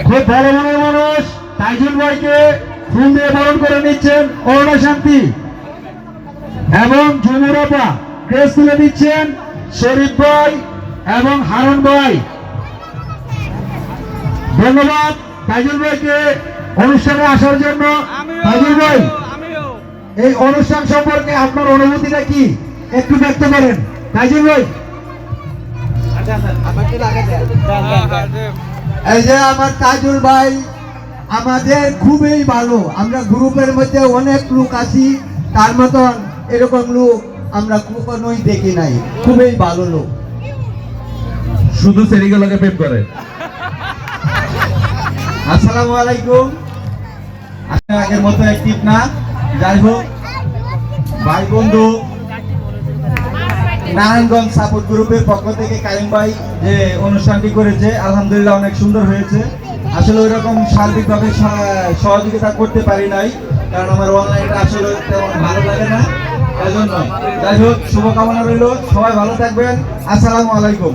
খুব ভালো মনের মানুষ তাইজুল ভাইকে ফুল দিয়ে বরণ করে নিচ্ছেন অরুণা শান্তি এবং ঝুমুরাপা ক্রেস তুলে দিচ্ছেন শরীফ ভাই এবং হারুন ভাই। ধন্যবাদ তাইজুল ভাইকে অনুষ্ঠানে আসার জন্য। তাইজুল ভাই, এই অনুষ্ঠান সম্পর্কে আপনার অনুভূতিটা কি একটু ব্যক্ত করেন তাইজুল ভাই। এই যে আমার তাজুল ভাই আমাদের খুবই ভালো, আমরা গ্রুপের মধ্যে অনেক লোক আছি, তার মতন এরকম লোক আমরা কখনোই দেখি নাই, খুবই ভালো লোক। শুধু সেরিগুলোকে প্রেম করে। আসসালামু আলাইকুম। আগের মতো অ্যাক্টিভ না, যাই হোক ভাই বন্ধু নারায়ণগঞ্জ সাপোর্ট গ্রুপের পক্ষ থেকে কারিম ভাই যে অনুষ্ঠানটি করেছে আলহামদুলিল্লাহ অনেক সুন্দর হয়েছে। আসলে ওই রকম সার্বিকভাবে সহযোগিতা করতে পারি নাই, কারণ আমার অনলাইনটা আসলে তেমন ভালো লাগে না, তাই জন্য। যাই হোক শুভকামনা রইল, সবাই ভালো থাকবেন। আসসালামু আলাইকুম।